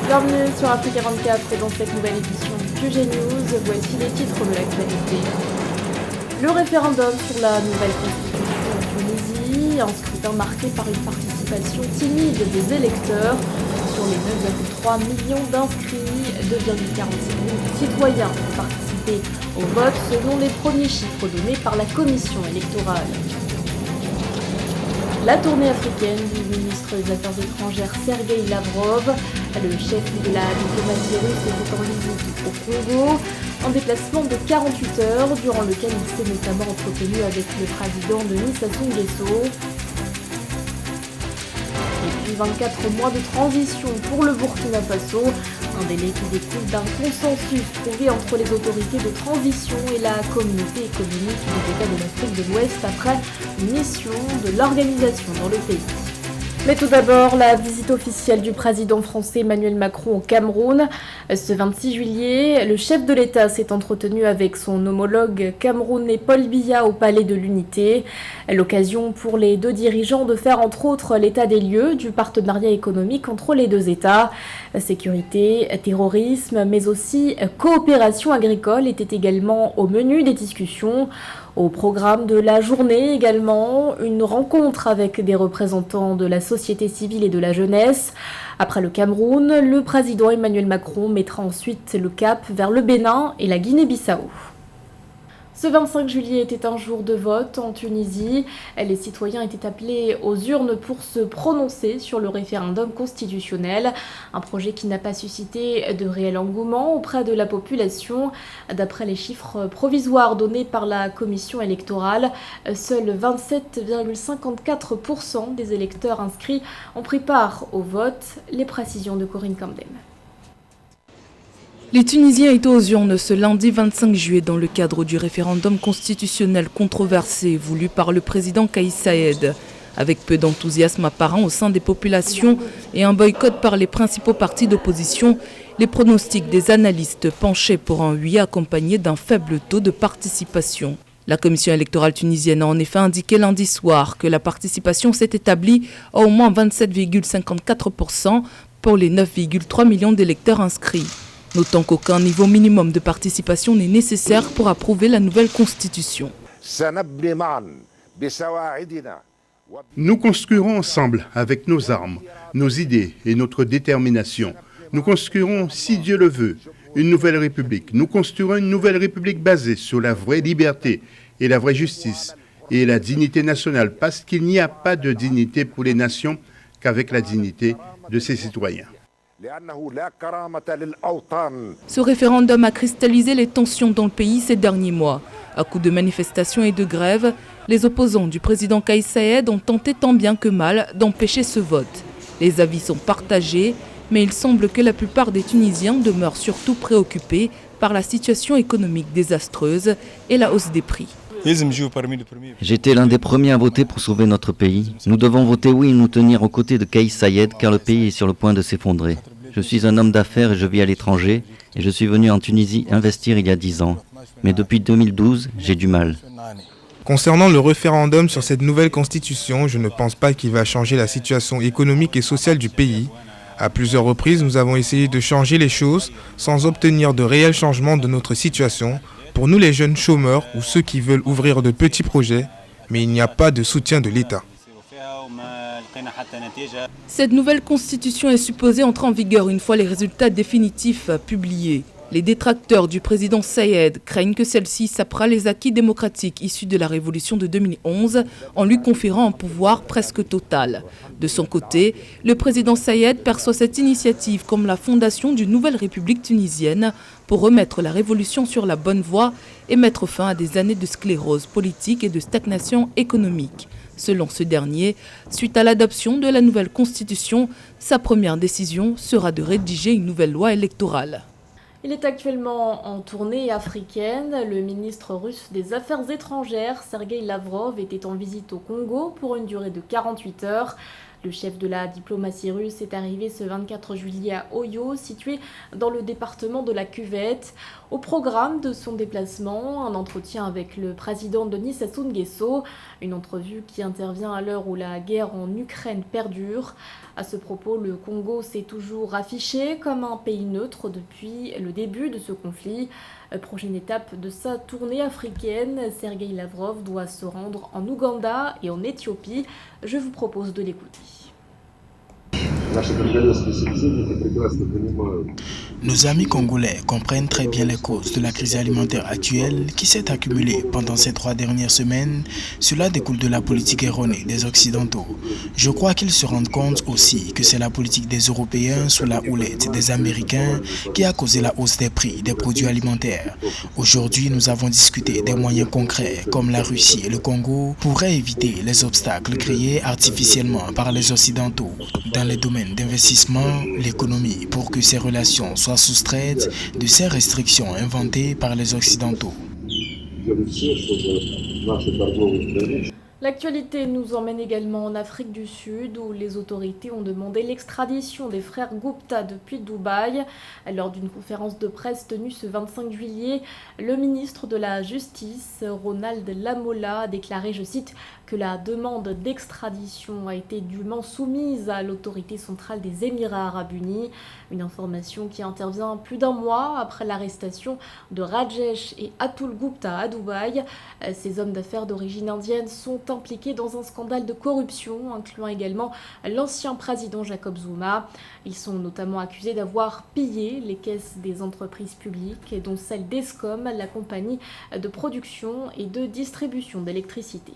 Bienvenue sur Africa 24 et dans cette nouvelle édition du QG News, voici les titres de l'actualité. Le référendum sur la nouvelle constitution en Tunisie, un scrutin marqué par une participation timide des électeurs. Sur les 9,3 millions d'inscrits, 2,46 millions de citoyens ont participé au vote selon les premiers chiffres donnés par la commission électorale. La tournée africaine du ministre des Affaires étrangères Sergueï Lavrov, le chef de la diplomatie russe, était en visite au Congo, un déplacement de 48 heures durant lequel il s'est notamment entretenu avec le président Denis Sassou Nguesso. Et puis 24 mois de transition pour le Burkina Faso, un délai qui découle d'un consensus trouvé entre les autorités de transition et la communauté économique des États de l'Afrique de l'Ouest après une mission de l'organisation dans le pays. Mais tout d'abord, la visite officielle du président français Emmanuel Macron au Cameroun. Ce 26 juillet, le chef de l'État s'est entretenu avec son homologue camerounais Paul Biya au Palais de l'Unité. L'occasion pour les deux dirigeants de faire entre autres l'état des lieux du partenariat économique entre les deux États. Sécurité, terrorisme, mais aussi coopération agricole étaient également au menu des discussions. Au programme de la journée également, une rencontre avec des représentants de la société civile et de la jeunesse. Après le Cameroun, le président Emmanuel Macron mettra ensuite le cap vers le Bénin et la Guinée-Bissau. Ce 25 juillet était un jour de vote en Tunisie. Les citoyens étaient appelés aux urnes pour se prononcer sur le référendum constitutionnel. Un projet qui n'a pas suscité de réel engouement auprès de la population. D'après les chiffres provisoires donnés par la commission électorale, seuls 27,54% des électeurs inscrits ont pris part au vote. Les précisions de Corinne Camden. Les Tunisiens étaient aux urnes ce lundi 25 juillet dans le cadre du référendum constitutionnel controversé voulu par le président Kais Saied. Avec peu d'enthousiasme apparent au sein des populations et un boycott par les principaux partis d'opposition, les pronostics des analystes penchaient pour un oui accompagné d'un faible taux de participation. La commission électorale tunisienne a en effet indiqué lundi soir que la participation s'est établie à au moins 27,54% pour les 9,3 millions d'électeurs inscrits. Notant qu'aucun niveau minimum de participation n'est nécessaire pour approuver la nouvelle constitution. Nous construirons ensemble, avec nos armes, nos idées et notre détermination. Nous construirons, si Dieu le veut, une nouvelle république. Nous construirons une nouvelle république basée sur la vraie liberté et la vraie justice et la dignité nationale, parce qu'il n'y a pas de dignité pour les nations qu'avec la dignité de ses citoyens. Ce référendum a cristallisé les tensions dans le pays ces derniers mois. À coups de manifestations et de grèves, les opposants du président Kais Saied ont tenté tant bien que mal d'empêcher ce vote. Les avis sont partagés, mais il semble que la plupart des Tunisiens demeurent surtout préoccupés par la situation économique désastreuse et la hausse des prix. J'étais l'un des premiers à voter pour sauver notre pays. Nous devons voter oui et nous tenir aux côtés de Kais Saied car le pays est sur le point de s'effondrer. Je suis un homme d'affaires et je vis à l'étranger et je suis venu en Tunisie investir il y a 10 ans. Mais depuis 2012, j'ai du mal. Concernant le référendum sur cette nouvelle constitution, je ne pense pas qu'il va changer la situation économique et sociale du pays. À plusieurs reprises, nous avons essayé de changer les choses sans obtenir de réels changements de notre situation. Pour nous les jeunes chômeurs ou ceux qui veulent ouvrir de petits projets, mais il n'y a pas de soutien de l'État. Cette nouvelle constitution est supposée entrer en vigueur une fois les résultats définitifs publiés. Les détracteurs du président Saied craignent que celle-ci sapera les acquis démocratiques issus de la révolution de 2011 en lui conférant un pouvoir presque total. De son côté, le président Saied perçoit cette initiative comme la fondation d'une nouvelle république tunisienne pour remettre la révolution sur la bonne voie et mettre fin à des années de sclérose politique et de stagnation économique. Selon ce dernier, suite à l'adoption de la nouvelle constitution, sa première décision sera de rédiger une nouvelle loi électorale. Il est actuellement en tournée africaine. Le ministre russe des Affaires étrangères, Sergueï Lavrov, était en visite au Congo pour une durée de 48 heures. Le chef de la diplomatie russe est arrivé ce 24 juillet à Oyo, situé dans le département de la Cuvette. Au programme de son déplacement, un entretien avec le président Denis Sassou Nguesso, une entrevue qui intervient à l'heure où la guerre en Ukraine perdure. À ce propos, le Congo s'est toujours affiché comme un pays neutre depuis le début de ce conflit. Prochaine étape de sa tournée africaine, Sergueï Lavrov doit se rendre en Ouganda et en Éthiopie. Je vous propose de l'écouter. Nos amis congolais comprennent très bien les causes de la crise alimentaire actuelle qui s'est accumulée pendant ces 3 dernières semaines. Cela découle de la politique erronée des Occidentaux. Je crois qu'ils se rendent compte aussi que c'est la politique des Européens sous la houlette des Américains qui a causé la hausse des prix des produits alimentaires. Aujourd'hui, nous avons discuté des moyens concrets comme la Russie et le Congo pourraient éviter les obstacles créés artificiellement par les Occidentaux dans les domaines d'investissement, l'économie, pour que ces relations soient soustraites de ces restrictions inventées par les Occidentaux. L'actualité nous emmène également en Afrique du Sud où les autorités ont demandé l'extradition des frères Gupta depuis Dubaï. Lors d'une conférence de presse tenue ce 25 juillet, le ministre de la Justice, Ronald Lamola, a déclaré, je cite, que la demande d'extradition a été dûment soumise à l'autorité centrale des Émirats arabes unis. Une information qui intervient plus d'un mois après l'arrestation de Rajesh et Atul Gupta à Dubaï. Ces hommes d'affaires d'origine indienne sont impliqués dans un scandale de corruption, incluant également l'ancien président Jacob Zuma. Ils sont notamment accusés d'avoir pillé les caisses des entreprises publiques, dont celle d'Eskom, la compagnie de production et de distribution d'électricité.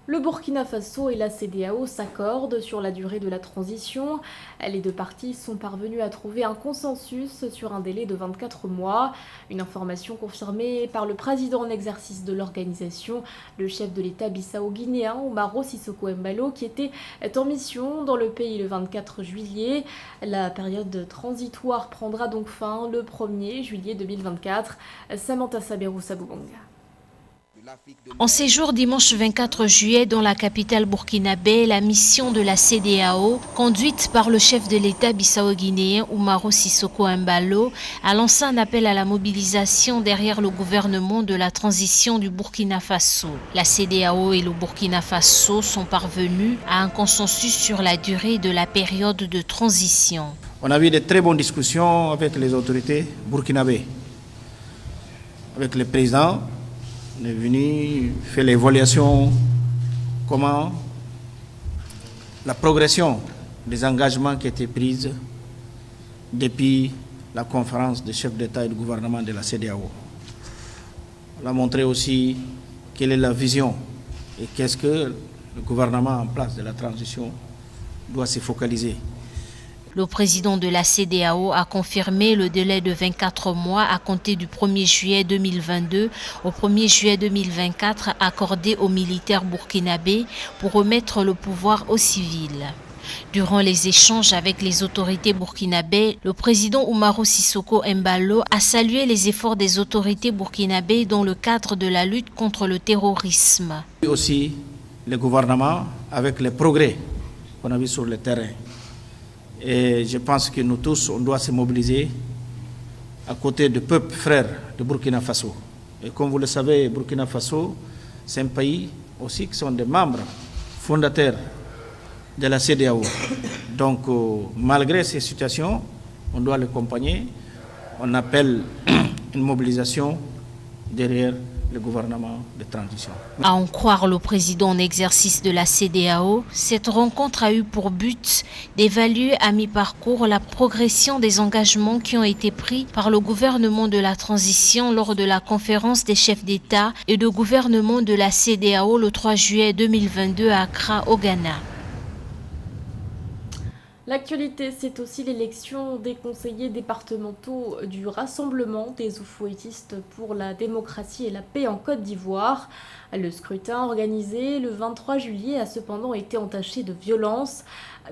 Le Burkina Faso et la CEDEAO s'accordent sur la durée de la transition. Les deux parties sont parvenues à trouver un consensus sur un délai de 24 mois. Une information confirmée par le président en exercice de l'organisation, le chef de l'État bissau-guinéen, Umaro Sissoko Embalo, qui était en mission dans le pays le 24 juillet. La période transitoire prendra donc fin le 1er juillet 2024. Samantha Saberou Saboubanga. En séjour dimanche 24 juillet dans la capitale burkinabé, la mission de la CEDEAO, conduite par le chef de l'État bissau-guinéen Umaro Sissoko Embalo, a lancé un appel à la mobilisation derrière le gouvernement de la transition du Burkina Faso. La CEDEAO et le Burkina Faso sont parvenus à un consensus sur la durée de la période de transition. On a eu de très bonnes discussions avec les autorités burkinabées, avec le président. On est venu faire l'évaluation, comment la progression des engagements qui étaient pris depuis la conférence des chefs d'État et de gouvernement de la CEDEAO. On a montré aussi quelle est la vision et qu'est-ce que le gouvernement en place de la transition doit se focaliser. Le président de la CEDEAO a confirmé le délai de 24 mois à compter du 1er juillet 2022 au 1er juillet 2024 accordé aux militaires burkinabés pour remettre le pouvoir aux civils. Durant les échanges avec les autorités burkinabées, le président Umaro Sissoko Embalo a salué les efforts des autorités burkinabées dans le cadre de la lutte contre le terrorisme. Et aussi le gouvernement avec les progrès qu'on a vus sur le terrain. Et je pense que nous tous, on doit se mobiliser à côté du peuple frère de Burkina Faso. Et comme vous le savez, Burkina Faso, c'est un pays aussi qui sont des membres fondateurs de la CEDEAO. Donc, malgré ces situations, on doit l'accompagner. On appelle une mobilisation derrière le gouvernement de transition. À en croire le président en exercice de la CEDEAO, cette rencontre a eu pour but d'évaluer à mi-parcours la progression des engagements qui ont été pris par le gouvernement de la transition lors de la conférence des chefs d'État et de gouvernement de la CEDEAO le 3 juillet 2022 à Accra, au Ghana. L'actualité, c'est aussi l'élection des conseillers départementaux du Rassemblement des Oufouettistes pour la démocratie et la paix en Côte d'Ivoire. Le scrutin organisé le 23 juillet a cependant été entaché de violence.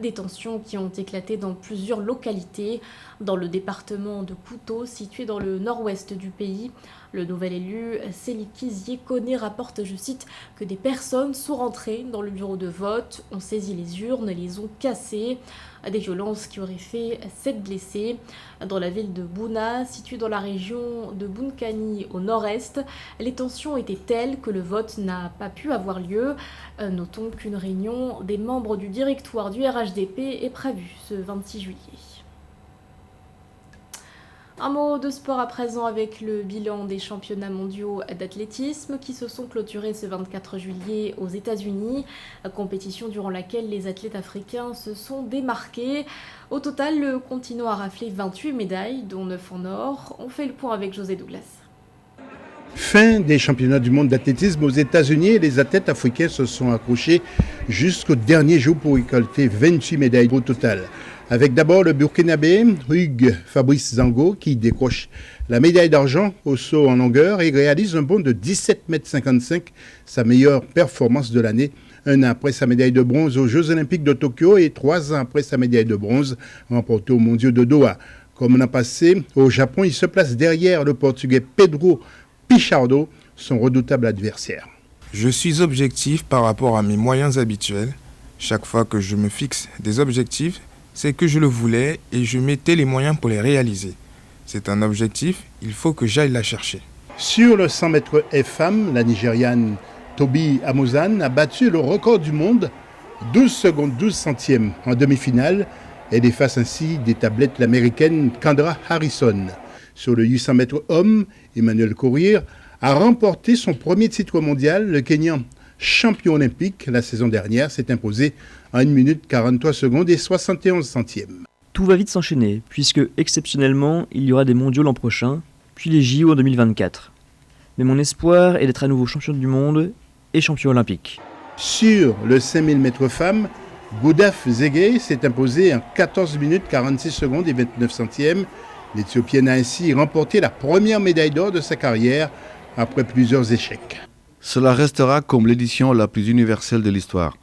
Des tensions qui ont éclaté dans plusieurs localités. Dans le département de Kuto, situé dans le nord-ouest du pays, le nouvel élu Seliki Ziekone rapporte, je cite, que des personnes sont rentrées dans le bureau de vote, ont saisi les urnes et les ont cassées. Des violences qui auraient fait 7 blessés. Dans la ville de Buna, située dans la région de Bunkani au nord-est, les tensions étaient telles que le vote n'a pas pu avoir lieu. Notons qu'une réunion des membres du directoire du RHDP est prévue ce 26 juillet. Un mot de sport à présent avec le bilan des championnats mondiaux d'athlétisme qui se sont clôturés ce 24 juillet aux États-Unis, compétition durant laquelle les athlètes africains se sont démarqués. Au total, le continent a raflé 28 médailles, dont 9 en or. On fait le point avec José Douglas. Fin des championnats du monde d'athlétisme aux États-Unis et les athlètes africains se sont accrochés jusqu'au dernier jour pour récolter 28 médailles au total. Avec d'abord le Burkinabé Hugues Fabrice Zango qui décroche la médaille d'argent au saut en longueur et réalise un bond de 17,55 m, sa meilleure performance de l'année, un an après sa médaille de bronze aux Jeux Olympiques de Tokyo et 3 ans après sa médaille de bronze remportée aux Mondiaux de Doha. Comme l'an passé, au Japon, il se place derrière le Portugais Pedro Pichardo, son redoutable adversaire. Je suis objectif par rapport à mes moyens habituels. Chaque fois que je me fixe des objectifs, c'est que je le voulais et je mettais les moyens pour les réaliser. C'est un objectif, il faut que j'aille la chercher. Sur le 100 mètres F-Femme, la Nigériane Tobi Amozan a battu le record du monde, 12 secondes 12 centièmes en demi-finale. Elle efface ainsi des tablettes l'américaine Kendra Harrison. Sur le 800 mètres homme, Emmanuel Korir a remporté son premier titre mondial. Le Kenyan, champion olympique la saison dernière, s'est imposé en 1 minute 43 secondes et 71 centièmes. Tout va vite s'enchaîner, puisque exceptionnellement, il y aura des mondiaux l'an prochain, puis les JO en 2024. Mais mon espoir est d'être à nouveau champion du monde et champion olympique. Sur le 5000 mètres femmes, Goudaf Zegay s'est imposé en 14 minutes 46 secondes et 29 centièmes. L'Éthiopienne a ainsi remporté la première médaille d'or de sa carrière après plusieurs échecs. Cela restera comme l'édition la plus universelle de l'histoire.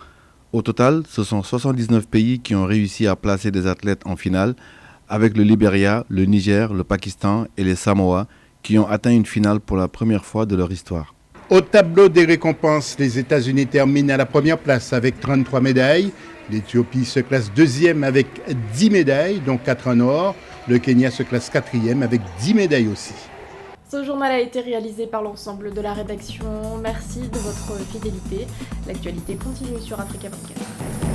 Au total, ce sont 79 pays qui ont réussi à placer des athlètes en finale, avec le Libéria, le Niger, le Pakistan et les Samoa, qui ont atteint une finale pour la première fois de leur histoire. Au tableau des récompenses, les États-Unis terminent à la première place avec 33 médailles. L'Éthiopie se classe deuxième avec 10 médailles, dont 4 en or. Le Kenya se classe quatrième avec 10 médailles aussi. Ce journal a été réalisé par l'ensemble de la rédaction. Merci de votre fidélité. L'actualité continue sur Africa 24.